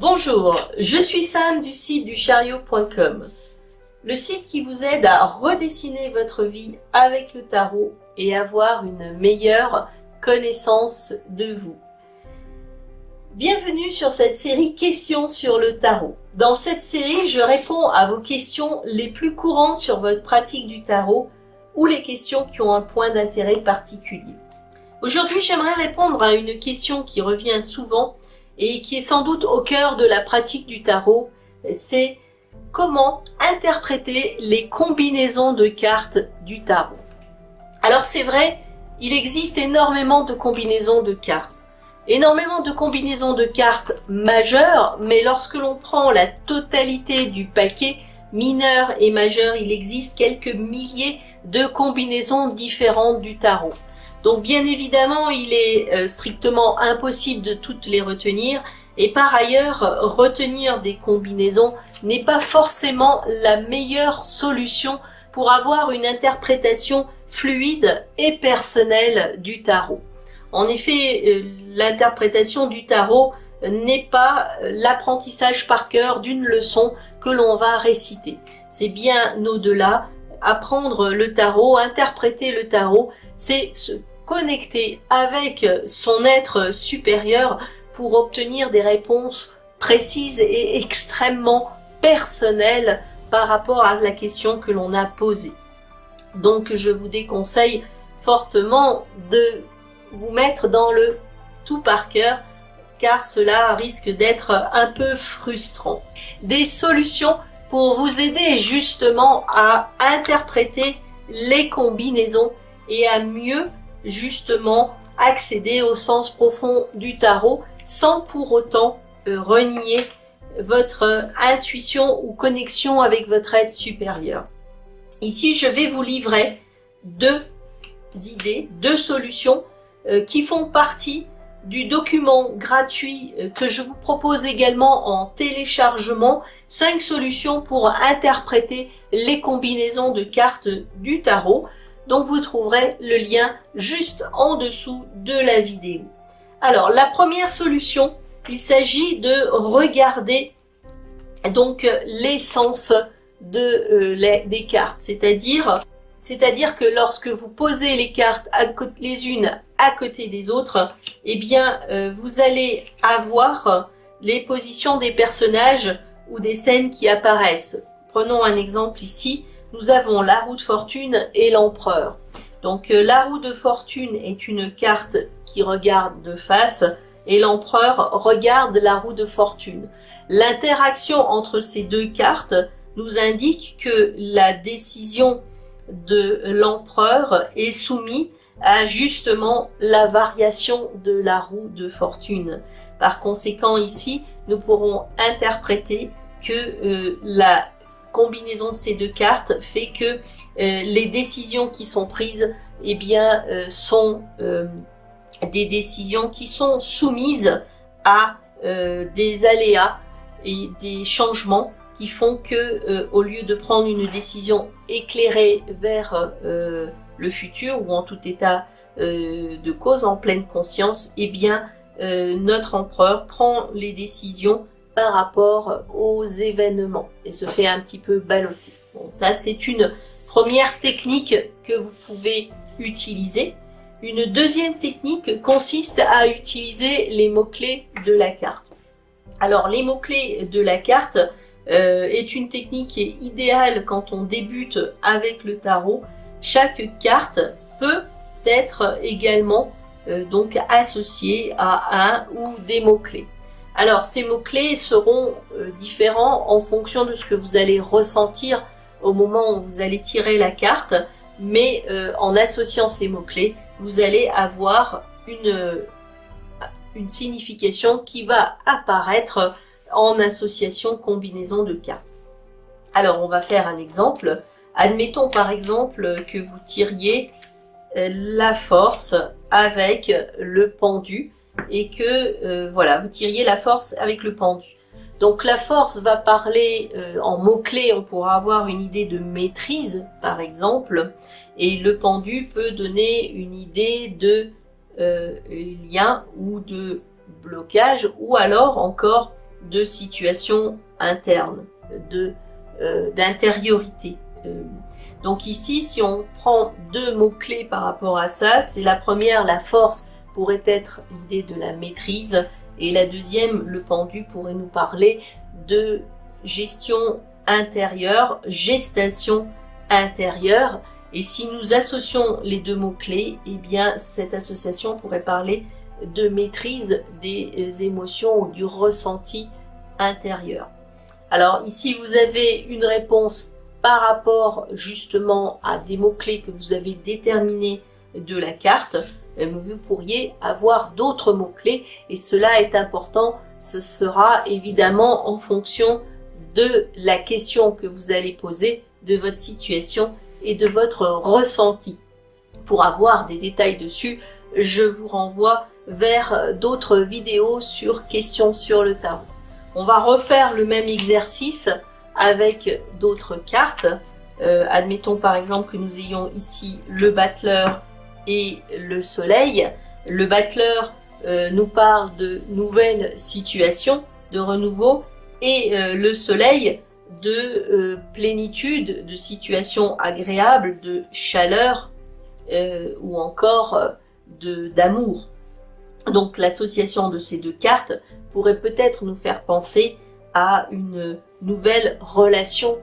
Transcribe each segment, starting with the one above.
Bonjour, je suis Sam du site du chariot.com, le site qui vous aide à redessiner votre vie avec le tarot et avoir une meilleure connaissance de vous. Bienvenue sur cette série Questions sur le tarot. Dans cette série, je réponds à vos questions les plus courantes sur votre pratique du tarot ou les questions qui ont un point d'intérêt particulier. Aujourd'hui, j'aimerais répondre à une question qui revient souvent et qui est sans doute au cœur de la pratique du tarot, c'est comment interpréter les combinaisons de cartes du tarot. Alors c'est vrai, il existe énormément de combinaisons de cartes. Énormément de combinaisons de cartes majeures, mais lorsque l'on prend la totalité du paquet, mineur et majeur, il existe quelques milliers de combinaisons différentes du tarot. Donc bien évidemment, il est strictement impossible de toutes les retenir et par ailleurs, retenir des combinaisons n'est pas forcément la meilleure solution pour avoir une interprétation fluide et personnelle du tarot. En effet, l'interprétation du tarot n'est pas l'apprentissage par cœur d'une leçon que l'on va réciter. C'est bien au-delà. Apprendre le tarot, interpréter le tarot, c'est se connecter avec son être supérieur pour obtenir des réponses précises et extrêmement personnelles par rapport à la question que l'on a posée. Donc je vous déconseille fortement de vous mettre dans le tout par cœur car cela risque d'être un peu frustrant. Des solutions pour vous aider justement à interpréter les combinaisons et à mieux justement accéder au sens profond du tarot sans pour autant renier votre intuition ou connexion avec votre être supérieur. Ici, je vais vous livrer deux idées, deux solutions qui font partie du document gratuit que je vous propose également en téléchargement, 5 solutions pour interpréter les combinaisons de cartes du tarot, dont vous trouverez le lien juste en dessous de la vidéo. Alors, la première solution, il s'agit de regarder donc l'essence des cartes, c'est-à-dire que lorsque vous posez les cartes les unes à côté des autres, eh bien, vous allez avoir les positions des personnages ou des scènes qui apparaissent. Prenons un exemple ici. Nous avons la roue de fortune et l'empereur. Donc la roue de fortune est une carte qui regarde de face et l'empereur regarde la roue de fortune. L'interaction entre ces deux cartes nous indique que la décision de l'empereur est soumise à justement la variation de la roue de fortune. Par conséquent ici, nous pourrons interpréter que la combinaison de ces deux cartes fait que les décisions qui sont prises eh bien, sont des décisions qui sont soumises à des aléas et des changements qui font que au lieu de prendre une décision éclairée vers le futur ou en tout état de cause en pleine conscience, eh bien notre empereur prend les décisions par rapport aux événements et se fait un petit peu balloter. Bon, ça c'est une première technique que vous pouvez utiliser. Une deuxième technique consiste à utiliser les mots-clés de la carte. Alors les mots-clés de la carte est une technique qui est idéale quand on débute avec le tarot. Chaque carte peut être également donc associée à un ou des mots-clés. Alors ces mots-clés seront différents en fonction de ce que vous allez ressentir au moment où vous allez tirer la carte, mais en associant ces mots-clés, vous allez avoir une signification qui va apparaître en association combinaison de cartes. Alors on va faire un exemple. Admettons par exemple que vous tiriez la force avec le pendu et que voilà, vous tiriez la force avec le pendu. Donc la force va parler en mots-clés, on pourra avoir une idée de maîtrise par exemple, et le pendu peut donner une idée de lien ou de blocage, ou alors encore de situation interne, d'intériorité. Donc ici, si on prend deux mots-clés par rapport à ça, c'est la première, la force pourrait être l'idée de la maîtrise, et la deuxième, le pendu, pourrait nous parler de gestion intérieure, gestation intérieure. Et si nous associons les deux mots-clés, eh bien cette association pourrait parler de maîtrise des émotions ou du ressenti intérieur. Alors ici, vous avez une réponse par rapport justement à des mots-clés que vous avez déterminés de la carte. Vous pourriez avoir d'autres mots-clés et cela est important. Ce sera évidemment en fonction de la question que vous allez poser, de votre situation et de votre ressenti. Pour avoir des détails dessus, je vous renvoie vers d'autres vidéos sur questions sur le tarot. On va refaire le même exercice avec d'autres cartes. Admettons par exemple que nous ayons ici le battleur et le soleil. Le battleur nous parle de nouvelles situations, de renouveau, et le soleil de plénitude, de situations agréables, de chaleur ou encore d'amour. Donc l'association de ces deux cartes pourrait peut-être nous faire penser à une nouvelle relation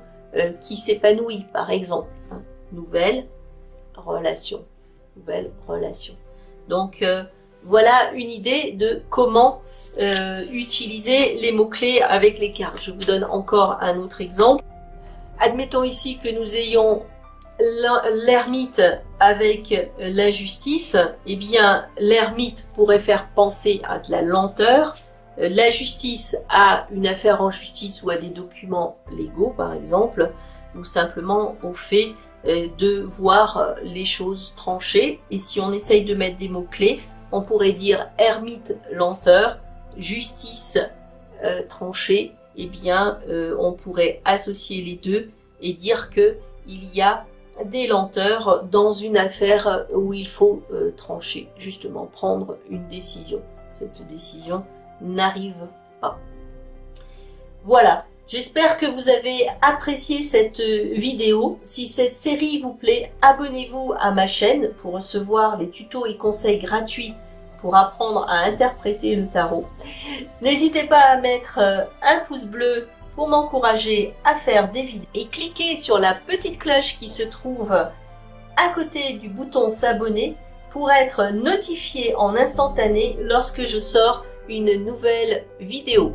qui s'épanouit, par exemple. Nouvelle relation. Donc voilà une idée de comment utiliser les mots-clés avec les cartes. Je vous donne encore un autre exemple. Admettons ici que nous ayons l'ermite avec la justice. Eh bien, l'ermite pourrait faire penser à de la lenteur. La justice à une affaire en justice ou à des documents légaux, par exemple, ou simplement au fait de voir les choses tranchées. Et si on essaye de mettre des mots-clés, on pourrait dire ermite, lenteur, justice, tranchée. Eh bien, on pourrait associer les deux et dire que il y a des lenteurs dans une affaire où il faut trancher, justement prendre une décision. Cette décision n'arrive pas. Voilà, j'espère que vous avez apprécié cette vidéo. Si cette série vous plaît, abonnez-vous à ma chaîne pour recevoir les tutos et conseils gratuits pour apprendre à interpréter le tarot. N'hésitez pas à mettre un pouce bleu pour m'encourager à faire des vidéos et cliquez sur la petite cloche qui se trouve à côté du bouton s'abonner pour être notifié en instantané lorsque je sors une nouvelle vidéo.